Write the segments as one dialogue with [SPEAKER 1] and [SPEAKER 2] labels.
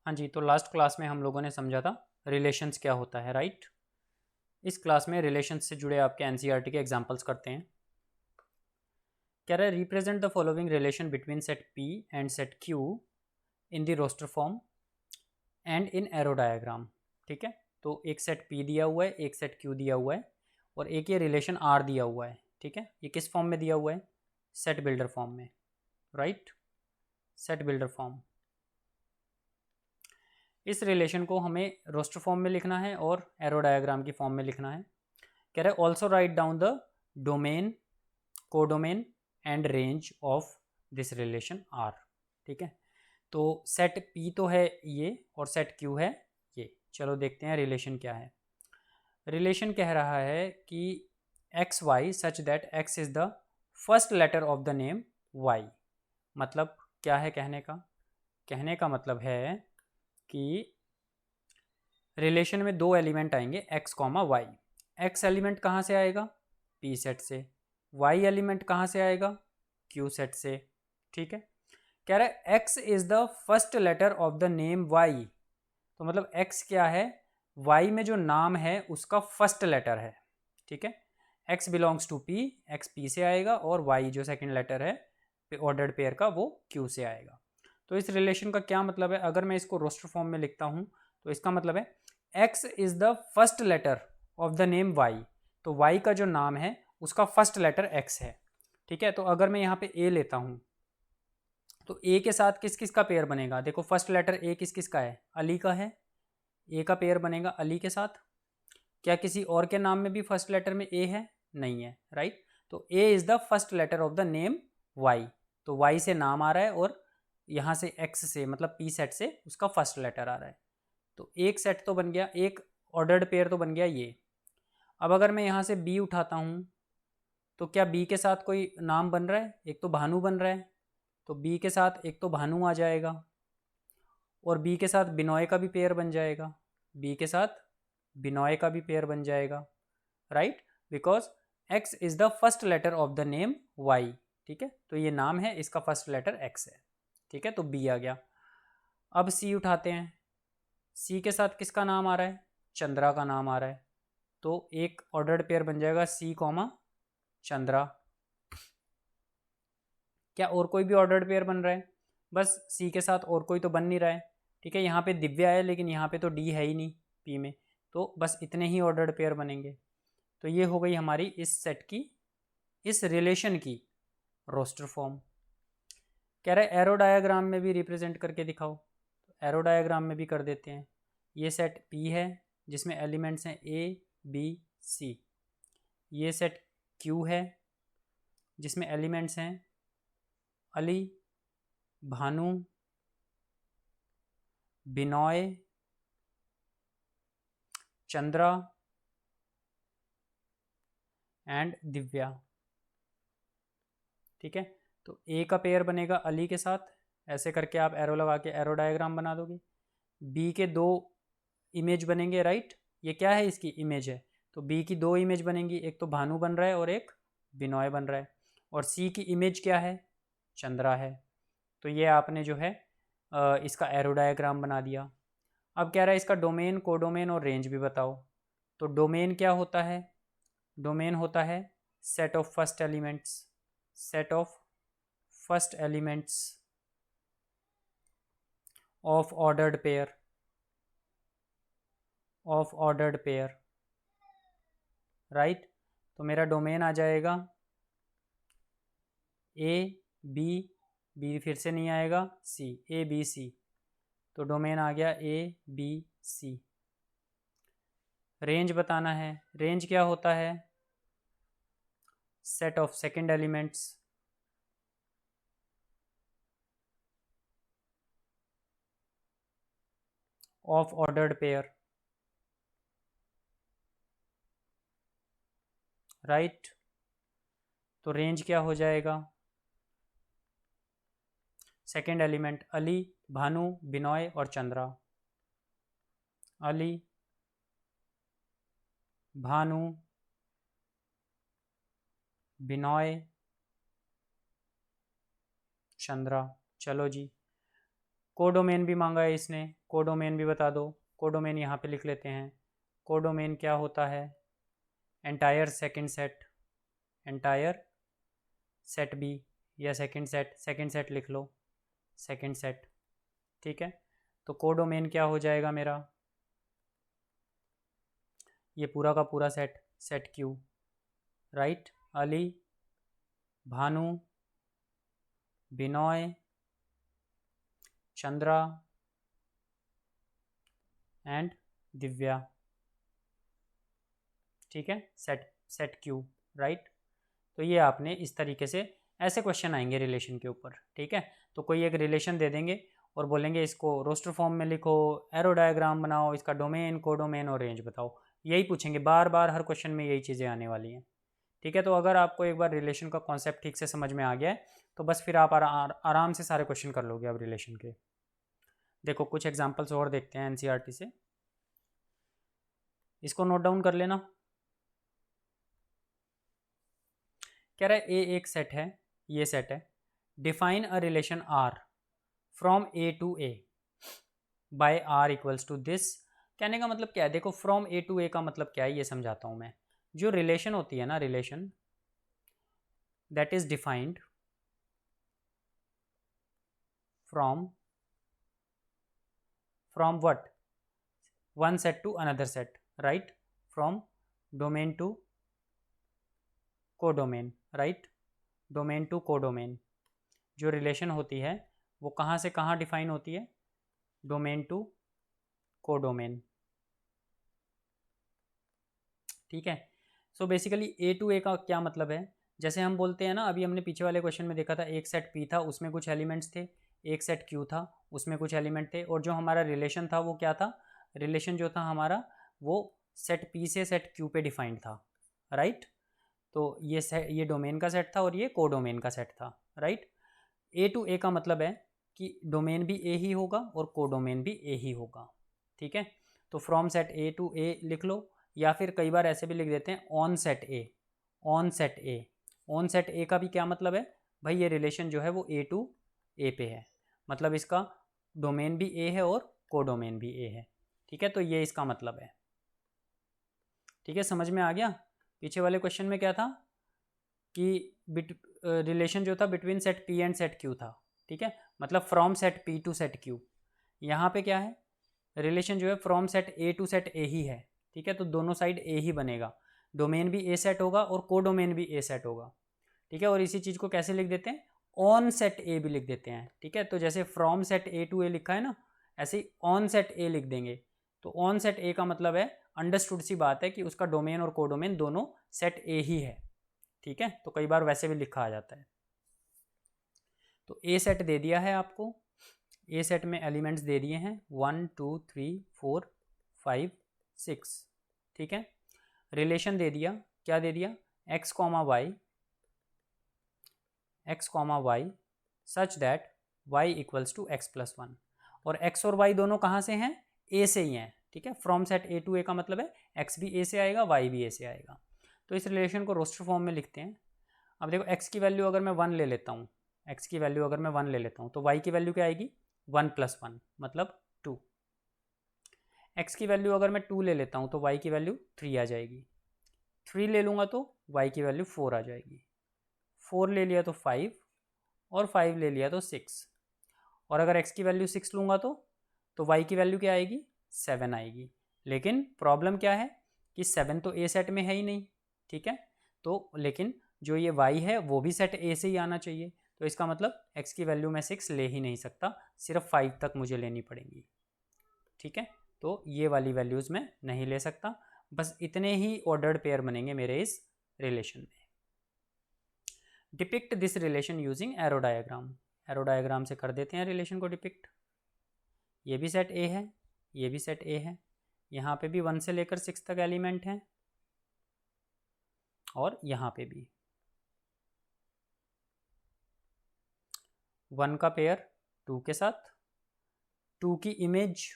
[SPEAKER 1] हाँ जी, तो last class में हम लोगों ने समझा था रिलेशंस क्या होता है, राइट। इस क्लास में रिलेशंस से जुड़े आपके एनसीईआरटी के एग्जांपल्स करते हैं। कह रहा है represent the following relation between set P and set Q in the roster form and in arrow diagram. ठीक है, तो एक सेट पी दिया हुआ है, एक सेट क्यू दिया हुआ है और एक ये रिलेशन आर दिया हुआ है। ठीक है, ये किस फॉर्म में दिया हुआ है? सेट बिल्डर फॉर्म में, राइट। Set builder form. इस रिलेशन को हमें रोस्टर फॉर्म में लिखना है और एरो डायग्राम की फॉर्म में लिखना है। कह रहे also write down the domain, codomain and range of this relation R. ठीक है, तो सेट पी तो है ये और सेट क्यू है ये। चलो देखते हैं रिलेशन क्या है। रिलेशन कह रहा है कि x y such that x is the first letter of the name y. मतलब क्या है कहने का? कहने का मतलब है कि रिलेशन में दो एलिमेंट आएंगे x comma y. X element कहाँ से आएगा? पी सेट से। वाई एलिमेंट कहाँ से आएगा? क्यू सेट से। ठीक है, कह रहा है x is the first letter of the name Y. तो मतलब एक्स क्या है? वाई में जो नाम है उसका फर्स्ट लेटर है। ठीक है, x belongs to P, x P से आएगा और वाई जो सेकंड लेटर है ऑर्डर्ड पेयर का वो क्यू से आएगा। तो इस रिलेशन का क्या मतलब है? अगर मैं इसको रोस्टर फॉर्म में लिखता हूँ तो इसका मतलब है x is the first letter of the name Y. तो वाई का जो नाम है उसका फर्स्ट लेटर एक्स है। ठीक है, तो अगर मैं यहाँ पे ए लेता हूँ तो ए के साथ किस किस का पेयर बनेगा? देखो फर्स्ट लेटर ए किस किस का है? अली का है। ए का पेयर बनेगा अली के साथ। क्या किसी और के नाम में भी फर्स्ट लेटर में ए है? नहीं है, राइट। तो A is the first letter of the name Y. तो वाई से नाम आ रहा है और यहाँ से एक्स से मतलब पी सेट से उसका फर्स्ट लेटर आ रहा है। तो एक सेट तो बन गया, एक ऑर्डर्ड पेयर तो बन गया ये। अब अगर मैं यहाँ से बी उठाता हूँ तो क्या बी के साथ कोई नाम बन रहा है? एक तो भानु बन रहा है, तो बी के साथ एक तो भानु आ जाएगा और बी के साथ बिनॉय का भी पेयर बन जाएगा। बी के साथ बिनॉय का भी पेयर बन जाएगा, right, because x is the first letter of the name y. ठीक है, तो ये नाम है, इसका फर्स्ट लेटर एक्स है। ठीक है, तो बी आ गया। अब सी उठाते हैं। सी के साथ किसका नाम आ रहा है? चंद्रा का नाम आ रहा है। तो एक ऑर्डर्ड पेयर बन जाएगा सी कॉमा चंद्रा। क्या और कोई भी ऑर्डर्ड पेयर बन रहा है? बस सी के साथ और कोई तो बन नहीं रहा है। ठीक है, यहाँ पे दिव्या है लेकिन यहाँ पे तो डी है ही नहीं पी में, तो बस इतने ही ऑर्डर्ड पेयर बनेंगे। तो ये हो गई हमारी इस सेट की, इस रिलेशन की रोस्टर फॉर्म। कह रहे एरो डायग्राम में भी रिप्रेजेंट करके दिखाओ। तो एरो डायग्राम में भी कर देते हैं। ये सेट पी है जिसमें एलिमेंट्स हैं ए बी सी। ये सेट क्यू है जिसमें एलिमेंट्स हैं अली, भानु, बिनॉय, चंद्रा एंड दिव्या। ठीक है, तो ए का पेयर बनेगा अली के साथ, ऐसे करके आप एरो लगा के एरो डायग्राम बना दोगे। बी के दो इमेज बनेंगे, राइट। ये क्या है? इसकी इमेज है। तो बी की दो इमेज बनेंगी, एक तो भानु बन रहा है और एक बिनॉय बन रहा है। और सी की इमेज क्या है? चंद्रा है। तो ये आपने जो है इसका एरो डायग्राम बना दिया। अब कह रहा है इसका डोमेन, कोडोमेन और रेंज भी बताओ। तो डोमेन क्या होता है? डोमेन होता है set of first elements, set of first elements of ordered pair, of ordered pair, right. तो मेरा डोमेन आ जाएगा ए बी, बी फिर से नहीं आएगा, सी, ए बी सी। तो डोमेन आ गया ए बी सी। रेंज बताना है। रेंज क्या होता है? Set of second elements of ordered pair, right. तो रेंज क्या हो जाएगा? सेकंड एलिमेंट अली, भानु, बिनॉय और चंद्रा। अली, भानु, बिनॉय, चंद्रा। चलो जी, कोडोमेन भी मांगा है इसने, कोडोमेन भी बता दो। कोडोमेन यहाँ पे लिख लेते हैं। कोडोमेन क्या होता है? Entire second set, entire set B या सेकंड सेट लिख लो, सेकंड सेट। ठीक है, तो कोडोमेन क्या हो जाएगा मेरा? ये पूरा का पूरा set, set Q, right. Ali, Bhanu, Binoy, Chandra and Divya. ठीक है, सेट क्यू, राइट। तो ये आपने इस तरीके से, ऐसे क्वेश्चन आएंगे रिलेशन के ऊपर। ठीक है, तो कोई एक रिलेशन दे देंगे और बोलेंगे इसको रोस्टर फॉर्म में लिखो, एरो डायग्राम बनाओ, इसका डोमेन, कोडोमेन और रेंज बताओ। यही पूछेंगे बार बार, हर क्वेश्चन में यही चीज़ें आने वाली हैं। ठीक है, तो अगर आपको एक बार रिलेशन का कॉन्सेप्ट ठीक से समझ में आ गया है तो बस फिर आप आराम से सारे क्वेश्चन कर लोगे अब रिलेशन के। देखो कुछ एग्जाम्पल्स और देखते हैं एनसीईआरटी से, इसको नोट डाउन कर लेना। कह रहा है ए एक सेट है, ये सेट है, define a relation R from A to A by R equals to this. कहने का मतलब क्या है? देखो फ्रॉम ए टू ए का मतलब क्या है ये समझाता हूं मैं। जो रिलेशन होती है ना, relation that is defined from what? One set to another set, right. From domain to codomain, right. Domain to codomain जो रिलेशन होती है वो कहाँ से कहाँ डिफाइन होती है? Domain to codomain. ठीक है, सो बेसिकली ए टू ए का क्या मतलब है? जैसे हम बोलते हैं ना, अभी हमने पीछे वाले क्वेश्चन में देखा था, एक सेट पी था उसमें कुछ एलिमेंट्स थे, एक सेट क्यू था उसमें कुछ एलिमेंट थे, और जो हमारा रिलेशन था वो क्या था? रिलेशन जो था हमारा वो सेट पी से सेट क्यू पे डिफाइंड था, राइट। तो ये डोमेन का सेट था और ये कोडोमेन का सेट था, राइट। ए टू ए का मतलब है कि डोमेन भी ए ही होगा और कोडोमेन भी ए ही होगा। ठीक है, तो फ्रॉम सेट ए टू ए लिख लो, या फिर कई बार ऐसे भी लिख देते हैं on set A, on set A. On set ए का भी क्या मतलब है भाई? ये रिलेशन जो है वो ए टू ए पे है, मतलब इसका डोमेन भी ए है और कोडोमेन भी ए है। ठीक है, तो ये इसका मतलब है। ठीक है, समझ में आ गया? पीछे वाले क्वेश्चन में क्या था कि रिलेशन जो था between set P and set Q था। ठीक है, मतलब from set P to set Q. यहाँ पे क्या है? रिलेशन जो है from set A to set A ही है। ठीक है, तो दोनों साइड ए ही बनेगा, डोमेन भी ए सेट होगा और कोडोमेन भी ए सेट होगा। ठीक है, और इसी चीज़ को कैसे लिख देते हैं? ऑन सेट ए भी लिख देते हैं। ठीक है, तो जैसे फ्रॉम सेट ए टू ए लिखा है ना, ऐसे ही ऑन सेट ए लिख देंगे। तो ऑन सेट ए का मतलब है, अंडरस्टूड सी बात है कि उसका डोमेन और कोडोमेन दोनों सेट ए ही है। ठीक है, तो कई बार वैसे भी लिखा आ जाता है। तो ए सेट दे दिया है आपको, ए सेट में एलिमेंट्स दे दिए हैं 1 2 3 4 5 6। ठीक है, रिलेशन दे दिया, क्या दे दिया? x comma y such that y equals to x plus 1। और x और y दोनों कहाँ से हैं? a से ही हैं। ठीक है, फ्रॉम सेट ए टू ए का मतलब है x भी a से आएगा, y भी a से आएगा। तो इस रिलेशन को रोस्टर फॉर्म में लिखते हैं। अब देखो x की वैल्यू अगर मैं 1 ले लेता हूँ, x की वैल्यू अगर मैं 1 ले लेता हूँ तो y की वैल्यू क्या आएगी? 1 + 1 मतलब 2। x की वैल्यू अगर मैं 2 ले लेता हूँ तो y की वैल्यू 3 आ जाएगी। 3 ले लूँगा तो y की वैल्यू 4 आ जाएगी। 4 ले लिया तो 5, और 5 ले लिया तो 6। और अगर x की वैल्यू 6 लूँगा तो y की वैल्यू क्या आएगी? 7 आएगी। लेकिन प्रॉब्लम क्या है कि 7 तो ए सेट में है ही नहीं। ठीक है, तो लेकिन जो ये y है वो भी सेट ए से ही आना चाहिए। तो इसका मतलब x की वैल्यू मैं 6 ले ही नहीं सकता, सिर्फ 5 तक मुझे लेनी पड़ेगी। ठीक है, तो ये वाली वैल्यूज़ मैं नहीं ले सकता। बस इतने ही ऑर्डर्ड पेयर बनेंगे मेरे इस रिलेशन में। Depict this relation using arrow diagram. Arrow diagram से कर देते हैं रिलेशन को डिपिक्ट। ये भी सेट ए है, ये भी सेट ए है, यहाँ पे भी 1 से लेकर 6 तक एलिमेंट हैं, और यहाँ पे भी 1 का पेयर 2 के साथ, 2 की इमेज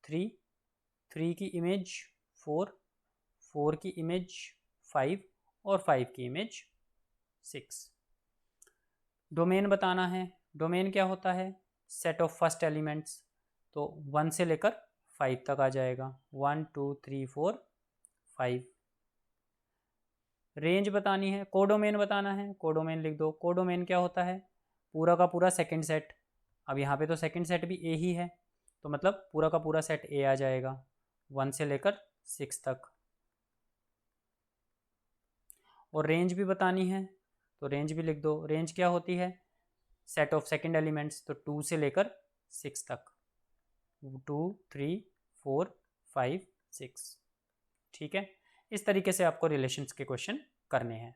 [SPEAKER 1] 3, 3 की इमेज 4, 4 की इमेज 5 और 5 की इमेज 6। डोमेन बताना है। डोमेन क्या होता है? सेट ऑफ फर्स्ट एलिमेंट्स, तो 1 से लेकर 5 तक आ जाएगा, 1 2 3 4 5। रेंज बतानी है, कोडोमेन बताना है, कोडोमेन लिख दो। कोडोमेन क्या होता है? पूरा का पूरा सेकंड सेट। अब यहाँ पे तो सेकंड सेट भी ए ही है, तो मतलब पूरा का पूरा सेट ए आ जाएगा 1 से लेकर 6 तक। और रेंज भी बतानी है, तो रेंज भी लिख दो। रेंज क्या होती है? सेट ऑफ सेकंड एलिमेंट्स, तो 2 से लेकर 6 तक, 2 3 4 5 6। ठीक है, इस तरीके से आपको रिलेशंस के क्वेश्चन करने हैं।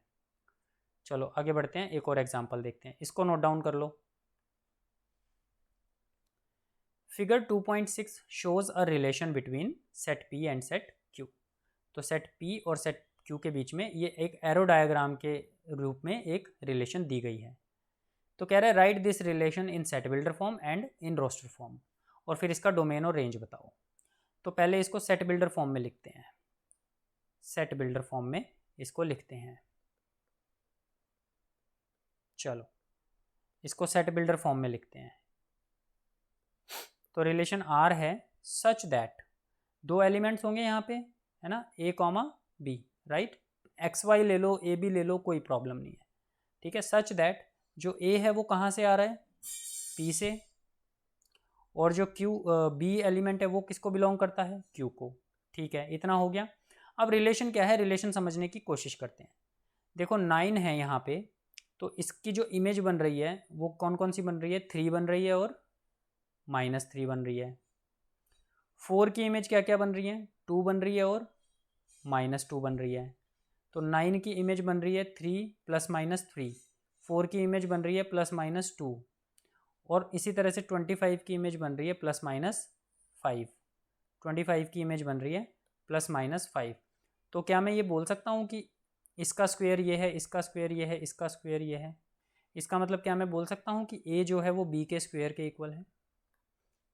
[SPEAKER 1] चलो आगे बढ़ते हैं, एक और एग्जांपल देखते हैं, इसको नोट डाउन कर लो। Figure 2.6 shows a relation between set P and set Q. तो सेट पी और सेट क्यू के बीच में ये एक एरो डायग्राम के रूप में एक रिलेशन दी गई है। तो कह रहा है write this relation in set builder form and in roster form, और फिर इसका डोमेन और रेंज बताओ। तो पहले इसको सेट बिल्डर फॉर्म में लिखते हैं, सेट बिल्डर फॉर्म में इसको लिखते हैं। चलो इसको सेट बिल्डर फॉर्म में लिखते हैं। तो रिलेशन आर है सच दैट, दो एलिमेंट्स होंगे यहाँ पे, है ना, A comma B, right. X Y ले लो, ए बी ले लो, कोई प्रॉब्लम नहीं है, ठीक है। सच दैट जो ए है वो कहाँ से आ रहा है? पी से, और जो क्यू बी एलिमेंट है वो किसको बिलोंग करता है? क्यू को। ठीक है, इतना हो गया। अब रिलेशन क्या है, रिलेशन समझने की कोशिश करते हैं। देखो 9 है यहाँ पे, तो इसकी जो इमेज बन रही है वो कौन कौन सी बन रही है? 3 बन रही है और -3 बन रही है। 4 की इमेज क्या क्या बन रही है? 2 बन रही है और -2 बन रही है। तो 9 की इमेज बन रही है 3 + -3, 4 की इमेज बन रही है +-2, और इसी तरह से 25 की इमेज बन रही है +-5, 25 की इमेज बन रही है +-5। तो क्या मैं ये बोल सकता हूँ कि इसका स्क्वायर ये है, इसका स्क्वायर ये है, इसका स्क्वायर ये है? इसका मतलब क्या मैं बोल सकता हूँ कि ए जो है वो बी के स्क्वायर के इक्वल है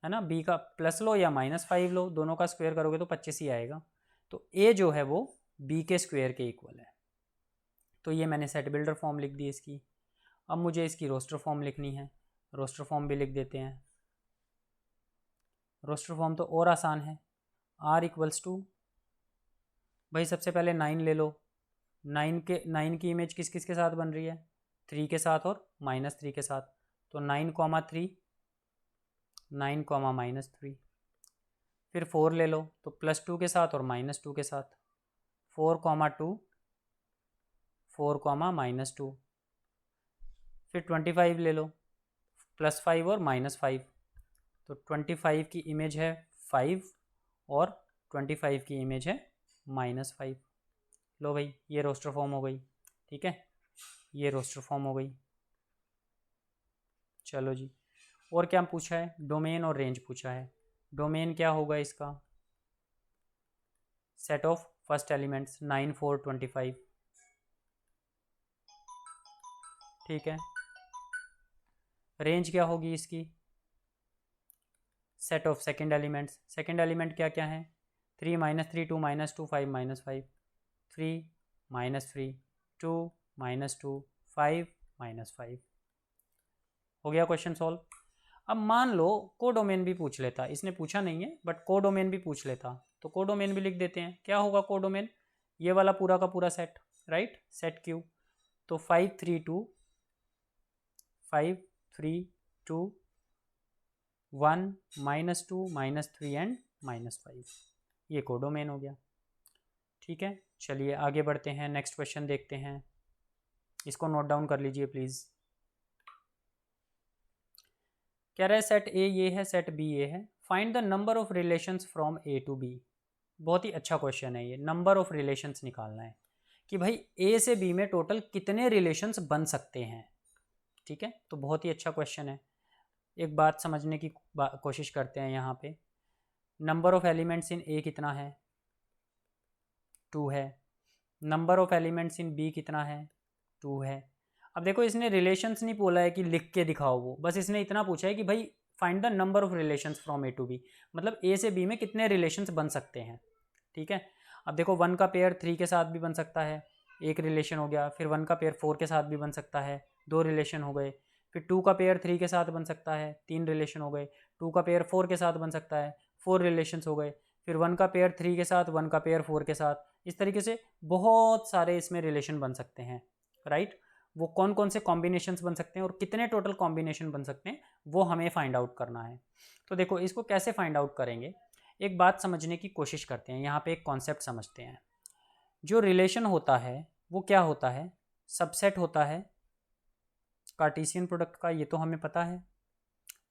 [SPEAKER 1] ना। बी का प्लस लो या -5 लो, दोनों का स्क्वायर करोगे तो 25 ही आएगा। तो ए जो है वो बी के स्क्वायर के इक्वल है। तो ये मैंने सेट बिल्डर फॉर्म लिख दी इसकी। अब मुझे इसकी रोस्टर फॉर्म लिखनी है, रोस्टर फॉर्म भी लिख देते हैं। रोस्टर फॉर्म तो और आसान है, R = भाई सबसे पहले 9 ले लो। 9 की इमेज किस किस के साथ बन रही है? 3 के साथ और -3 के साथ। तो 9,3, 9, -3। फिर 4 ले लो, तो +2 के साथ और -2 के साथ, 4,2, 4, -2। फिर 25 ले लो, +5 और -5। तो 25 की इमेज है 5 और 25 की इमेज है -5। लो भाई ये रोस्टर फॉर्म हो गई, ठीक है, ये रोस्टर फॉर्म हो गई। चलो जी, और क्या पूछा है? डोमेन और रेंज पूछा है। डोमेन क्या होगा इसका? सेट ऑफ फर्स्ट एलिमेंट्स 9 4 25, ठीक है। रेंज क्या होगी इसकी? Set of second elements, second element क्या क्या है? 3 -3 2 -2 5 -5, 3 -3 2 -2 5 -5। हो गया क्वेश्चन सॉल्व। अब मान लो कोडोमेन भी पूछ लेता, इसने पूछा नहीं है बट कोडोमेन भी पूछ लेता, तो कोडोमेन भी लिख देते हैं। क्या होगा कोडोमेन? ये वाला पूरा का पूरा सेट, राइट, सेट क्यू। तो 5 3 2 5 3 2 1 -2 -3 एंड -5, ये कोडोमेन हो गया। ठीक है, चलिए आगे बढ़ते हैं, नेक्स्ट क्वेश्चन देखते हैं। इसको नोट डाउन कर लीजिए प्लीज़। कह रहा है सेट ए ये है, सेट बी ये है, find the number of relations from A to B. बहुत ही अच्छा क्वेश्चन है ये, नंबर ऑफ रिलेशंस निकालना है कि भाई ए से बी में टोटल कितने रिलेशंस बन सकते हैं। ठीक है, तो बहुत ही अच्छा क्वेश्चन है। एक बात समझने की कोशिश करते हैं यहाँ पे। Number of elements in A कितना है? 2 है। Number of elements in B कितना है? 2 है। अब देखो इसने रिलेशंस नहीं बोला है कि लिख के दिखाओ, वो बस इसने इतना पूछा है कि भाई find the number of relations from A to B, मतलब ए से बी में कितने रिलेशंस बन सकते हैं। ठीक है, अब देखो 1 का पेयर 3 के साथ भी बन सकता है, एक रिलेशन हो गया। फिर 1 का पेयर 4 के साथ भी बन सकता है, 2 रिलेशन हो गए। फिर 2 का पेयर 3 के साथ बन सकता है, 3 रिलेशन हो गए। 2 का पेयर 4 के साथ बन सकता है, 4 रिलेशंस हो गए। फिर 1 का पेयर 3 के साथ, 1 का पेयर 4 के साथ। इस तरीके से बहुत सारे इसमें रिलेशन बन सकते हैं, राइट। वो कौन कौन से कॉम्बिनेशंस बन सकते हैं और कितने टोटल कॉम्बिनेशन बन सकते हैं वो हमें फाइंड आउट करना है। तो देखो इसको कैसे फाइंड आउट करेंगे, एक बात समझने की कोशिश करते हैं। यहाँ पे एक कॉन्सेप्ट समझते हैं। जो रिलेशन होता है वो क्या होता है, सबसेट होता है कार्टेशियन प्रोडक्ट का, ये तो हमें पता है।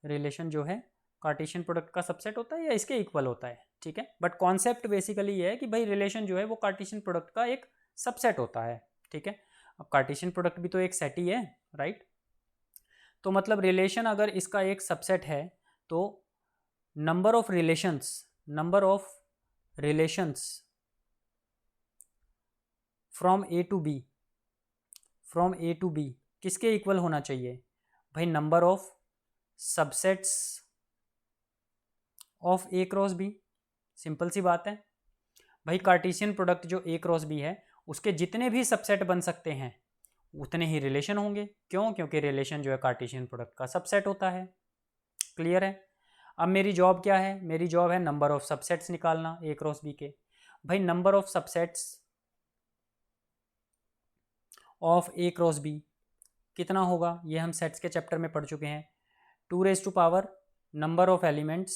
[SPEAKER 1] रिलेशन जो है कार्टेशियन प्रोडक्ट का सबसेट होता है या इसके इक्वल होता है, ठीक है। बट कॉन्सेप्ट बेसिकली ये है कि भाई रिलेशन जो है वो कार्टेशियन प्रोडक्ट का एक सबसेट होता है, ठीक है। अब कार्टेशियन प्रोडक्ट भी तो एक सेट ही है, राइट। तो मतलब रिलेशन अगर इसका एक सबसेट है तो number of relations from A to B किसके इक्वल होना चाहिए भाई, number of subsets of A cross B. Simple सी बात है भाई, कार्टेशियन प्रोडक्ट जो ए क्रॉस बी है उसके जितने भी सबसेट बन सकते हैं उतने ही रिलेशन होंगे। क्यों? क्योंकि रिलेशन जो है कार्टेशियन प्रोडक्ट का सबसेट होता है। क्लियर है? अब मेरी जॉब क्या है, मेरी जॉब है नंबर ऑफ सबसेट्स निकालना ए क्रॉस बी के। भाई number of subsets of A cross B कितना होगा, ये हम सेट्स के चैप्टर में पढ़ चुके हैं। 2 number of elements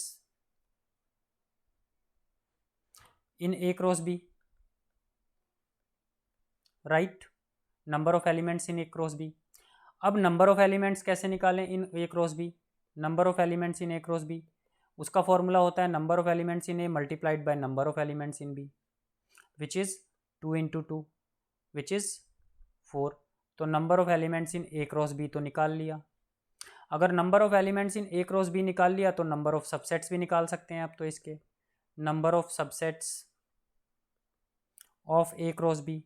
[SPEAKER 1] in A cross B, right. Number of elements in A cross B. अब नंबर ऑफ एलिमेंट्स कैसे निकालें in A cross B, number of elements in A cross B, उसका formula होता है number of elements in A multiplied by number of elements in B, which is 2 × 2 which is 4। तो number of elements in A cross B तो निकाल लिया। अगर number of elements in A cross B निकाल लिया तो नंबर ऑफ सबसेट्स भी निकाल सकते हैं। अब तो इसके number of subsets of A cross B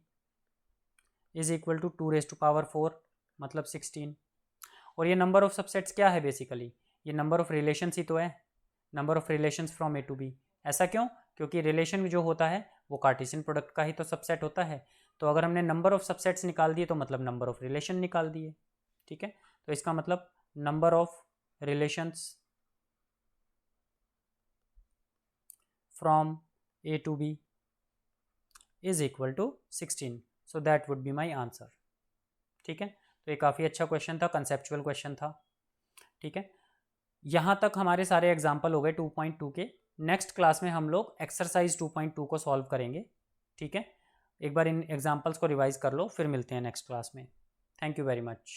[SPEAKER 1] is equal to 2⁴ मतलब 16। और ये नंबर ऑफ सबसेट्स क्या है बेसिकली, ये नंबर ऑफ रिलेशंस ही तो है, number of relations from A to B. ऐसा क्यों? क्योंकि रिलेशन जो होता है वो कार्टेशियन प्रोडक्ट का ही तो सबसेट होता है। तो अगर हमने नंबर ऑफ सबसेट्स निकाल दिए तो मतलब नंबर ऑफ रिलेशन निकाल दिए, ठीक है। तो इसका मतलब number of relations from A to B is equal to 16। So that would be my answer, ठीक है। तो ये काफ़ी अच्छा क्वेश्चन था, कंसेप्चुअल क्वेश्चन था, ठीक है। यहाँ तक हमारे सारे एग्जाम्पल हो गए 2.2 के। नेक्स्ट क्लास में हम लोग एक्सरसाइज 2.2 को सॉल्व करेंगे, ठीक है। एक बार इन एग्जाम्पल्स को रिवाइज कर लो, फिर मिलते हैं नेक्स्ट क्लास में। Thank you very much.